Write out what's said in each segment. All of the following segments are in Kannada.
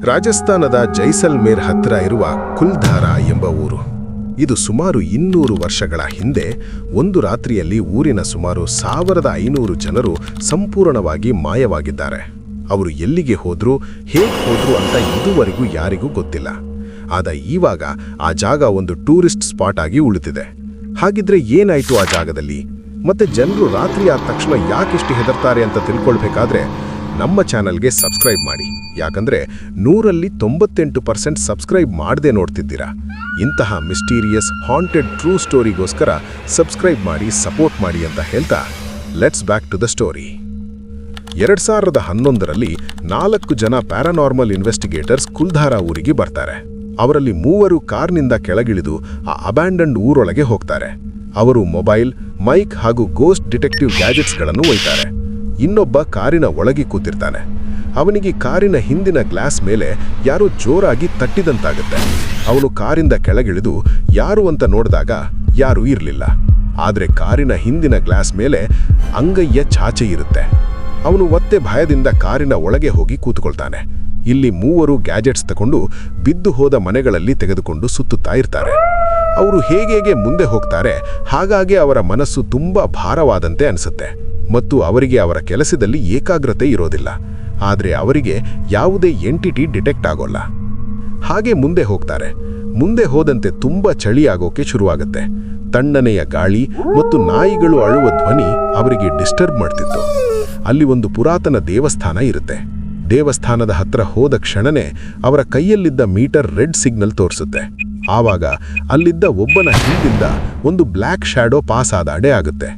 ರಾಜಸ್ಥಾನದ ಜೈಸಲ್ಮೇರ್ ಹತ್ತಿರ ಇರುವ ಕುಲ್ಧಾರಾ ಎಂಬ ಊರು. ಇದು ಸುಮಾರು 200 ವರ್ಷಗಳ ಹಿಂದೆ ಒಂದು ರಾತ್ರಿಯಲ್ಲಿ ಊರಿನ ಸುಮಾರು 1500 ಜನರು ಸಂಪೂರ್ಣವಾಗಿ ಮಾಯವಾಗಿದ್ದಾರೆ. ಅವರು ಎಲ್ಲಿಗೆ ಹೋದ್ರು, ಹೇಗೆ ಹೋದ್ರು ಅಂತ ಇದುವರೆಗೂ ಯಾರಿಗೂ ಗೊತ್ತಿಲ್ಲ. ಆದರೆ ಇವಾಗ ಆ ಜಾಗ ಒಂದು ಟೂರಿಸ್ಟ್ ಸ್ಪಾಟ್ ಆಗಿ ಉಳಿದಿದೆ. ಹಾಗಿದ್ರೆ ಏನಾಯ್ತು ಆ ಜಾಗದಲ್ಲಿ? ಮತ್ತೆ ಜನರು ರಾತ್ರಿ ಆದ ತಕ್ಷಣ ಯಾಕೆಷ್ಟು ಹೆದರ್ತಾರೆ ಅಂತ ತಿಳ್ಕೊಳ್ಬೇಕಾದ್ರೆ ನಮ್ಮ ಚಾನಲ್ಗೆ ಸಬ್ಸ್ಕ್ರೈಬ್ ಮಾಡಿ. ಯಾಕಂದ್ರೆ 100ರಲ್ಲಿ 98% ಸಬ್ಸ್ಕ್ರೈಬ್ ಮಾಡದೆ ನೋಡ್ತಿದ್ದೀರಾ. ಇಂತಹ ಮಿಸ್ಟೀರಿಯಸ್ ಹಾಂಟೆಡ್ ಟ್ರೂ ಸ್ಟೋರಿಗೋಸ್ಕರ ಸಬ್ಸ್ಕ್ರೈಬ್ ಮಾಡಿ, ಸಪೋರ್ಟ್ ಮಾಡಿ ಅಂತ ಹೇಳ್ತಾ let's back to the story. 2011ರಲ್ಲಿ 4 ಜನ ಪ್ಯಾರಾನಾರ್ಮಲ್ ಇನ್ವೆಸ್ಟಿಗೇಟರ್ಸ್ ಕುಲ್ಧಾರಾ ಊರಿಗೆ ಬರ್ತಾರೆ. ಅವರಲ್ಲಿ 3 ಕಾರ್ನಿಂದ ಕೆಳಗಿಳಿದು ಆ ಅಬ್ಯಾಂಡನ್ಡ್ ಊರೊಳಗೆ ಹೋಗ್ತಾರೆ. ಅವರು ಮೊಬೈಲ್, ಮೈಕ್ ಹಾಗೂ ಗೋಸ್ಟ್ ಡಿಟೆಕ್ಟಿವ್ ಗ್ಯಾಜೆಟ್ಸ್ಗಳನ್ನು ಒಯ್ತಾರೆ. ಇನ್ನೊಬ್ಬ ಕಾರಿನ ಒಳಗೆ ಕೂತಿರ್ತಾನೆ. ಅವನಿಗೆ ಕಾರಿನ ಹಿಂದಿನ ಗ್ಲಾಸ್ ಮೇಲೆ ಯಾರೋ ಜೋರಾಗಿ ತಟ್ಟಿದಂತಾಗುತ್ತೆ. ಅವನು ಕಾರಿಂದ ಕೆಳಗಿಳಿದು ಯಾರು ಅಂತ ನೋಡಿದಾಗ ಯಾರೂ ಇರಲಿಲ್ಲ. ಆದರೆ ಕಾರಿನ ಹಿಂದಿನ ಗ್ಲಾಸ್ ಮೇಲೆ ಅಂಗೈಯ ಚಾಚೆ ಇರುತ್ತೆ. ಅವನು ಮತ್ತೆ ಭಯದಿಂದ ಕಾರಿನ ಒಳಗೆ ಹೋಗಿ ಕೂತ್ಕೊಳ್ತಾನೆ. ಇಲ್ಲಿ 3 ಗ್ಯಾಜೆಟ್ಸ್ ತಗೊಂಡು ಬಿದ್ದು ಹೋದ ಮನೆಗಳಲ್ಲಿ ತೆಗೆದುಕೊಂಡು ಸುತ್ತುತ್ತಾ ಇರ್ತಾರೆ. ಅವರು ಹೇಗೆ ಮುಂದೆ ಹೋಗ್ತಾರೆ, ಹಾಗಾಗಿ ಅವರ ಮನಸ್ಸು ತುಂಬಾ ಭಾರವಾದಂತೆ ಅನಿಸುತ್ತೆ ಮತ್ತು ಅವರಿಗೆ ಅವರ ಕೆಲಸದಲ್ಲಿ ಏಕಾಗ್ರತೆ ಇರೋದಿಲ್ಲ. ಆದರೆ ಅವರಿಗೆ ಯಾವುದೇ ಎಂಟಿಟಿ ಡಿಟೆಕ್ಟ್ ಆಗೋಲ್ಲ. ಹಾಗೆ ಮುಂದೆ ಹೋಗ್ತಾರೆ. ಮುಂದೆ ಹೋದಂತೆ ತುಂಬಾ ಚಳಿ ಆಗೋಕೆ ಶುರುವಾಗುತ್ತೆ. ತಣ್ಣನೆಯ ಗಾಳಿ ಮತ್ತು ನಾಯಿಗಳು ಅಳುವ ಧ್ವನಿ ಅವರಿಗೆ ಡಿಸ್ಟರ್ಬ್ ಮಾಡ್ತಿತ್ತು. ಅಲ್ಲಿ ಒಂದು ಪುರಾತನ ದೇವಸ್ಥಾನ ಇರುತ್ತೆ. ದೇವಸ್ಥಾನದ ಹತ್ರ ಹೋದ ಕ್ಷಣನೇ ಅವರ ಕೈಯಲ್ಲಿದ್ದ ಮೀಟರ್ ರೆಡ್ ಸಿಗ್ನಲ್ ತೋರಿಸುತ್ತೆ. ಆವಾಗ ಅಲ್ಲಿದ್ದ ಒಬ್ಬನ ಹಿಂದಿಂದ ಒಂದು ಬ್ಲ್ಯಾಕ್ ಶ್ಯಾಡೋ ಪಾಸ್ ಆದ ಅಡೆ ಆಗುತ್ತೆ.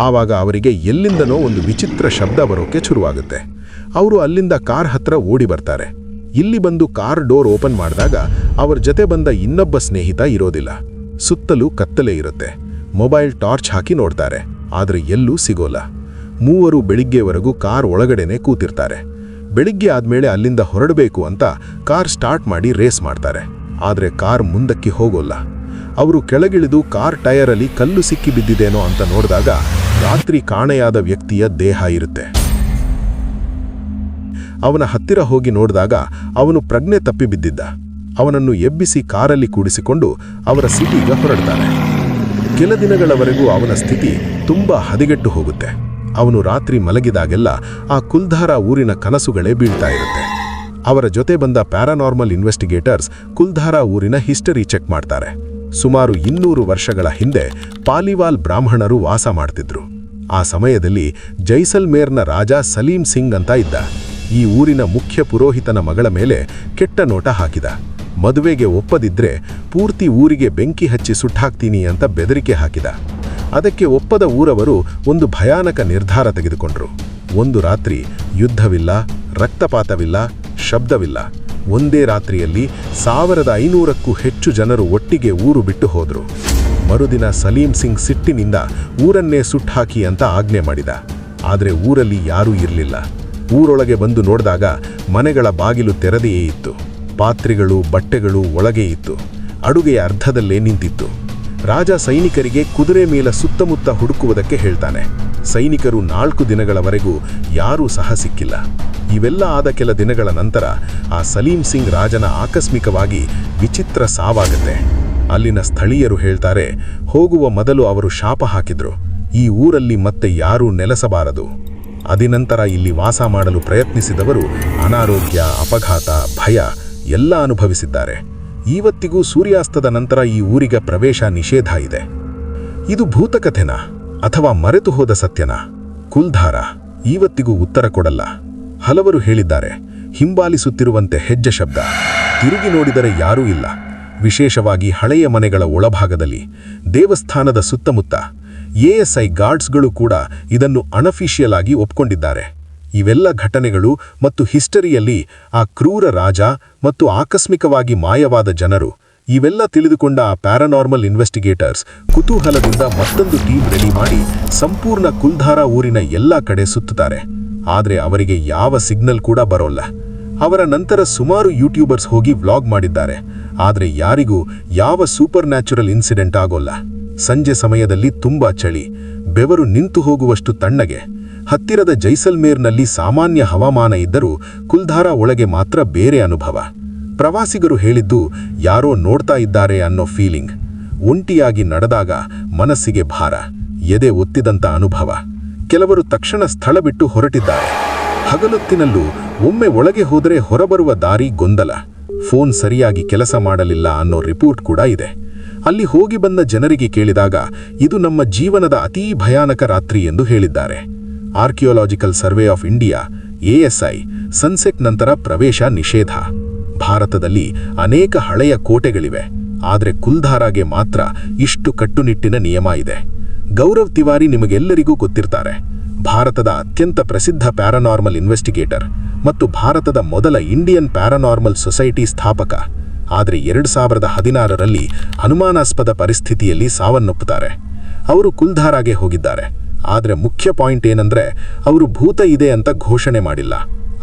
ಆವಾಗ ಅವರಿಗೆ ಎಲ್ಲಿಂದನೋ ಒಂದು ವಿಚಿತ್ರ ಶಬ್ದ ಬರೋಕೆ ಶುರುವಾಗುತ್ತೆ. ಅವರು ಅಲ್ಲಿಂದ ಕಾರ್ ಹತ್ರ ಓಡಿ ಬರ್ತಾರೆ. ಇಲ್ಲಿ ಬಂದು ಕಾರ್ ಡೋರ್ ಓಪನ್ ಮಾಡಿದಾಗ ಅವರ ಜೊತೆ ಬಂದ ಇನ್ನೊಬ್ಬ ಸ್ನೇಹಿತ ಇರೋದಿಲ್ಲ. ಸುತ್ತಲೂ ಕತ್ತಲೆ ಇರುತ್ತೆ. ಮೊಬೈಲ್ ಟಾರ್ಚ್ ಹಾಕಿ ನೋಡ್ತಾರೆ, ಆದರೆ ಎಲ್ಲೂ ಸಿಗೋಲ್ಲ. 3 ಬೆಳಿಗ್ಗೆವರೆಗೂ ಕಾರ್ ಒಳಗಡೆನೆ ಕೂತಿರ್ತಾರೆ. ಬೆಳಿಗ್ಗೆ ಆದ್ಮೇಲೆ ಅಲ್ಲಿಂದ ಹೊರಡಬೇಕು ಅಂತ ಕಾರ್ ಸ್ಟಾರ್ಟ್ ಮಾಡಿ ರೇಸ್ ಮಾಡ್ತಾರೆ. ಆದರೆ ಕಾರ್ ಮುಂದಕ್ಕೆ ಹೋಗೋಲ್ಲ. ಅವರು ಕೆಳಗಿಳಿದು ಕಾರ್ ಟೈರಲ್ಲಿ ಕಲ್ಲು ಸಿಕ್ಕಿ ಬಿದ್ದಿದೇನೋ ಅಂತ ನೋಡಿದಾಗ ರಾತ್ರಿ ಕಾಣೆಯಾದ ವ್ಯಕ್ತಿಯ ದೇಹ ಇರುತ್ತೆ. ಅವನ ಹತ್ತಿರ ಹೋಗಿ ನೋಡಿದಾಗ ಅವನು ಪ್ರಜ್ಞೆ ತಪ್ಪಿ ಬಿದ್ದಿದ್ದ. ಅವನನ್ನು ಎಬ್ಬಿಸಿ ಕಾರಲ್ಲಿ ಕೂಡಿಸಿಕೊಂಡು ಅವರ ಸಿಟಿಗೆ ಹೊರಡ್ತಾರೆ. ಕೆಲ ದಿನಗಳವರೆಗೂ ಅವನ ಸ್ಥಿತಿ ತುಂಬಾ ಹದಗೆಟ್ಟು ಹೋಗುತ್ತೆ. ಅವನು ರಾತ್ರಿ ಮಲಗಿದಾಗೆಲ್ಲ ಆ ಕುಲ್ಧಾರಾ ಊರಿನ ಕನಸುಗಳೇ ಬೀಳ್ತಾ ಇರುತ್ತೆ. ಅವರ ಜೊತೆ ಬಂದ ಪ್ಯಾರಾನಾರ್ಮಲ್ ಇನ್ವೆಸ್ಟಿಗೇಟರ್ಸ್ ಕುಲ್ಧಾರಾ ಊರಿನ ಹಿಸ್ಟರಿ ಚೆಕ್ ಮಾಡ್ತಾರೆ. ಸುಮಾರು 200 ವರ್ಷಗಳ ಹಿಂದೆ ಪಾಲಿವಾಲ್ ಬ್ರಾಹ್ಮಣರು ವಾಸ ಮಾಡ್ತಿದ್ರು. ಆ ಸಮಯದಲ್ಲಿ ಜೈಸಲ್ಮೇರ್ನ ರಾಜ ಸಲೀಂ ಸಿಂಗ್ ಅಂತ ಇದ್ದ. ಈ ಊರಿನ ಮುಖ್ಯ ಪುರೋಹಿತನ ಮಗಳ ಮೇಲೆ ಕೆಟ್ಟ ನೋಟ ಹಾಕಿದ. ಮದುವೆಗೆ ಒಪ್ಪದಿದ್ರೆ ಪೂರ್ತಿ ಊರಿಗೆ ಬೆಂಕಿ ಹಚ್ಚಿ ಸುಟ್ಟಾಕ್ತೀನಿ ಅಂತ ಬೆದರಿಕೆ ಹಾಕಿದ. ಅದಕ್ಕೆ ಒಪ್ಪದ ಊರವರು ಒಂದು ಭಯಾನಕ ನಿರ್ಧಾರ ತೆಗೆದುಕೊಂಡ್ರು. ಒಂದು ರಾತ್ರಿ ಯುದ್ಧವಿಲ್ಲ, ರಕ್ತಪಾತವಿಲ್ಲ, ಶಬ್ದವಿಲ್ಲ. ಒಂದೇ ರಾತ್ರಿಯಲ್ಲಿ 1500ಕ್ಕೂ ಹೆಚ್ಚು ಜನರು ಒಟ್ಟಿಗೆ ಊರು ಬಿಟ್ಟು ಹೋದ್ರು. ಮರುದಿನ ಸಲೀಂ ಸಿಂಗ್ ಸಿಟ್ಟಿನಿಂದ ಊರನ್ನೇ ಸುಟ್ಟಾಕಿ ಅಂತ ಆಜ್ಞೆ ಮಾಡಿದ. ಆದರೆ ಊರಲ್ಲಿ ಯಾರೂ ಇರಲಿಲ್ಲ. ಊರೊಳಗೆ ಬಂದು ನೋಡಿದಾಗ ಮನೆಗಳ ಬಾಗಿಲು ತೆರೆದೆಯೇ ಇತ್ತು. ಪಾತ್ರೆಗಳು, ಬಟ್ಟೆಗಳು ಒಳಗೆ ಇತ್ತು. ಅಡುಗೆಯ ಅರ್ಧದಲ್ಲೇ ನಿಂತಿತ್ತು. ರಾಜ ಸೈನಿಕರಿಗೆ ಕುದುರೆ ಮೇಲೆ ಸುತ್ತಮುತ್ತ ಹುಡುಕುವುದಕ್ಕೆ ಹೇಳ್ತಾನೆ. ಸೈನಿಕರು 4 ದಿನಗಳವರೆಗೂ ಯಾರೂ ಸಹ ಸಿಕ್ಕಿಲ್ಲ. ಇವೆಲ್ಲ ಆದ ಕೆಲ ದಿನಗಳ ನಂತರ ಆ ಸಲೀಂ ಸಿಂಗ್ ರಾಜನ ಆಕಸ್ಮಿಕವಾಗಿ ವಿಚಿತ್ರ ಸಾವಾಗುತ್ತೆ. ಅಲ್ಲಿನ ಸ್ಥಳೀಯರು ಹೇಳ್ತಾರೆ, ಹೋಗುವ ಮೊದಲು ಅವರು ಶಾಪ ಹಾಕಿದ್ರು, ಈ ಊರಲ್ಲಿ ಮತ್ತೆ ಯಾರೂ ನೆಲೆಸಬಾರದು. ಅದಿನಂತರ ಇಲ್ಲಿ ವಾಸ ಮಾಡಲು ಪ್ರಯತ್ನಿಸಿದವರು ಅನಾರೋಗ್ಯ, ಅಪಘಾತ, ಭಯ ಎಲ್ಲ ಅನುಭವಿಸಿದ್ದಾರೆ. ಇವತ್ತಿಗೂ ಸೂರ್ಯಾಸ್ತದ ನಂತರ ಈ ಊರಿಗೆ ಪ್ರವೇಶ ನಿಷೇಧ ಇದೆ. ಇದು ಭೂತಕಥೆನಾ ಅಥವಾ ಮರೆತು ಹೋದ ಸತ್ಯನಾ? ಕುಲ್ಧಾರಾ ಇವತ್ತಿಗೂ ಉತ್ತರ ಕೊಡಲ್ಲ. ಹಲವರು ಹೇಳಿದ್ದಾರೆ, ಹಿಂಬಾಲಿಸುತ್ತಿರುವಂತೆ ಹೆಜ್ಜೆ ಶಬ್ದ, ತಿರುಗಿ ನೋಡಿದರೆ ಯಾರೂ ಇಲ್ಲ. ವಿಶೇಷವಾಗಿ ಹಳೆಯ ಮನೆಗಳ ಒಳಭಾಗದಲ್ಲಿ, ದೇವಸ್ಥಾನದ ಸುತ್ತಮುತ್ತ. ASI ಗಾರ್ಡ್ಸ್ಗಳು ಕೂಡ ಇದನ್ನು ಅನಫಿಷಿಯಲ್ ಆಗಿ ಒಪ್ಕೊಂಡಿದ್ದಾರೆ. ಇವೆಲ್ಲ ಘಟನೆಗಳು ಮತ್ತು ಹಿಸ್ಟರಿಯಲ್ಲಿ ಆ ಕ್ರೂರ ರಾಜ ಮತ್ತು ಆಕಸ್ಮಿಕವಾಗಿ ಮಾಯವಾದ ಜನರು, ಇವೆಲ್ಲ ತಿಳಿದುಕೊಂಡ ಆ ಪ್ಯಾರಾನಾರ್ಮಲ್ ಇನ್ವೆಸ್ಟಿಗೇಟರ್ಸ್ ಕುತೂಹಲದಿಂದ ಮತ್ತೊಂದು ಟೀಮ್ ರೆಡಿ ಮಾಡಿ ಸಂಪೂರ್ಣ ಕುಲ್ಧಾರಾ ಊರಿನ ಎಲ್ಲ ಕಡೆ ಸುತ್ತುತ್ತಾರೆ. ಆದರೆ ಅವರಿಗೆ ಯಾವ ಸಿಗ್ನಲ್ ಕೂಡ ಬರೋಲ್ಲ. ಅವರ ನಂತರ ಸುಮಾರು ಯೂಟ್ಯೂಬರ್ಸ್ ಹೋಗಿ ವ್ಲಾಗ್ ಮಾಡಿದ್ದಾರೆ. ಆದರೆ ಯಾರಿಗೂ ಯಾವ ಸೂಪರ್ ನ್ಯಾಚುರಲ್ ಇನ್ಸಿಡೆಂಟ್ ಆಗೋಲ್ಲ. ಸಂಜೆ ಸಮಯದಲ್ಲಿ ತುಂಬಾ ಚಳಿ, ಬೆವರು ನಿಂತು ಹೋಗುವಷ್ಟು ತಣ್ಣಗೆ. ಹತ್ತಿರದ ಜೈಸಲ್ಮೇರ್ನಲ್ಲಿ ಸಾಮಾನ್ಯ ಹವಾಮಾನ ಇದ್ದರೂ ಕುಲ್ಧಾರಾ ಒಳಗೆ ಮಾತ್ರ ಬೇರೆ ಅನುಭವ. ಪ್ರವಾಸಿಗರು ಹೇಳಿದ್ದು ಯಾರೋ ನೋಡ್ತಾ ಇದ್ದಾರೆ ಅನ್ನೋ ಫೀಲಿಂಗ್. ಒಂಟಿಯಾಗಿ ನಡೆದಾಗ ಮನಸ್ಸಿಗೆ ಭಾರ, ಎದೆ ಒತ್ತಿದಂಥ ಅನುಭವ. ಕೆಲವರು ತಕ್ಷಣ ಸ್ಥಳ ಬಿಟ್ಟು ಹೊರಟಿದ್ದಾರೆ. ಹಗಲೊತ್ತಿನಲ್ಲೂ ಒಮ್ಮೆ ಒಳಗೆ ಹೋದರೆ ಹೊರಬರುವ ದಾರಿ ಗೊಂದಲ. ಫೋನ್ ಸರಿಯಾಗಿ ಕೆಲಸ ಮಾಡಲಿಲ್ಲ ಅನ್ನೋ ರಿಪೋರ್ಟ್ ಕೂಡ ಇದೆ. ಅಲ್ಲಿ ಹೋಗಿ ಬಂದ ಜನರಿಗೆ ಕೇಳಿದಾಗ ಇದು ನಮ್ಮ ಜೀವನದ ಅತೀ ಭಯಾನಕ ರಾತ್ರಿ ಎಂದು ಹೇಳಿದ್ದಾರೆ. Archaeological survey of India ASI sunset ನಂತರ ಪ್ರವೇಶ ನಿಷೇಧ. ಭಾರತದಲ್ಲಿ ಅನೇಕ ಹಳೆಯ ಕೋಟೆಗಳಿವೆ, ಆದರೆ ಕುಲ್ಧಾರಾಗೆ ಮಾತ್ರ ಇಷ್ಟು ಕಟ್ಟುನಿಟ್ಟಿನ ನಿಯಮ ಇದೆ. ಗೌರವ್ ತಿವಾರಿ ನಿಮಗೆಲ್ಲರಿಗೂ ಗೊತ್ತಿರ್ತಾರೆ. ಭಾರತದ ಅತ್ಯಂತ ಪ್ರಸಿದ್ಧ ಪ್ಯಾರಾನಾರ್ಮಲ್ ಇನ್ವೆಸ್ಟಿಗೇಟರ್ ಮತ್ತು ಭಾರತದ ಮೊದಲ ಇಂಡಿಯನ್ ಪ್ಯಾರಾನಾರ್ಮಲ್ ಸೊಸೈಟಿ ಸ್ಥಾಪಕ. ಆದರೆ 2016ರಲ್ಲಿ ಅನುಮಾನಾಸ್ಪದ ಪರಿಸ್ಥಿತಿಯಲ್ಲಿ ಸಾವನ್ನಪ್ಪುತ್ತಾರೆ. ಅವರು ಕುಲ್ಧಾರಾಗೆ ಹೋಗಿದ್ದಾರೆ. ಆದರೆ ಮುಖ್ಯ ಪಾಯಿಂಟ್ ಏನಂದ್ರೆ ಅವರು ಭೂತ ಇದೆ ಅಂತ ಘೋಷಣೆ ಮಾಡಿಲ್ಲ.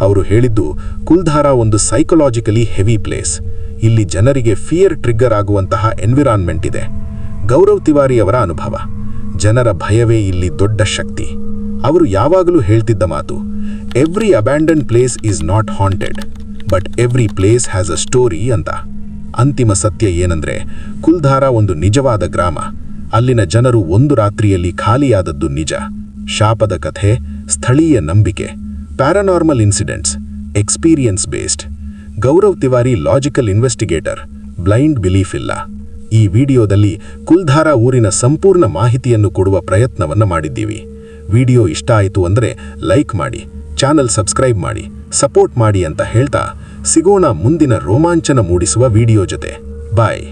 ಅವರು ಹೇಳಿದ್ದು ಕುಲ್ಧಾರಾ ಒಂದು ಸೈಕಲಾಜಿಕಲಿ ಹೆವಿ ಪ್ಲೇಸ್. ಇಲ್ಲಿ ಜನರಿಗೆ ಫಿಯರ್ ಟ್ರಿಗ್ಗರ್ ಆಗುವಂತಹ ಎನ್ವಿರಾನ್ಮೆಂಟ್ ಇದೆ. ಗೌರವ್ ತಿವಾರಿ ಅವರ ಅನುಭವ, ಜನರ ಭಯವೇ ಇಲ್ಲಿ ದೊಡ್ಡ ಶಕ್ತಿ. ಅವರು ಯಾವಾಗಲೂ ಹೇಳ್ತಿದ್ದ ಮಾತು, every abandoned place is not haunted, but every place has a story ಅಂತ. ಅಂತಿಮ ಸತ್ಯ ಏನಂದ್ರೆ ಕುಲ್ಧಾರಾ ಒಂದು ನಿಜವಾದ ಗ್ರಾಮ. ಅಲ್ಲಿನ ಜನರು ಒಂದು ರಾತ್ರಿಯಲ್ಲಿ ಖಾಲಿಯಾದದ್ದು ನಿಜ. ಶಾಪದ ಕಥೆ, ಸ್ಥಳೀಯ ನಂಬಿಕೆ, paranormal incidents, experience based. Gaurav Tiwari logical investigator, blind belief ಇಲ್ಲ. ಈ ವಿಡಿಯೋದಲ್ಲಿ ಕುಲ್ಧಾರಾ ಊರಿನ ಸಂಪೂರ್ಣ ಮಾಹಿತಿಯನ್ನು ಕೊಡುವ ಪ್ರಯತ್ನವನ್ನು ಮಾಡಿದ್ದೀವಿ. ವಿಡಿಯೋ ಇಷ್ಟ ಆಯಿತು ಅಂದರೆ ಲೈಕ್ ಮಾಡಿ, ಚಾನಲ್ ಸಬ್ಸ್ಕ್ರೈಬ್ ಮಾಡಿ, ಸಪೋರ್ಟ್ ಮಾಡಿ ಅಂತ ಹೇಳ್ತಾ ಸಿಗೋಣ ಮುಂದಿನ ರೋಮಾಂಚನ ಮೂಡಿಸುವ ವಿಡಿಯೋ ಜೊತೆ. ಬಾಯ್.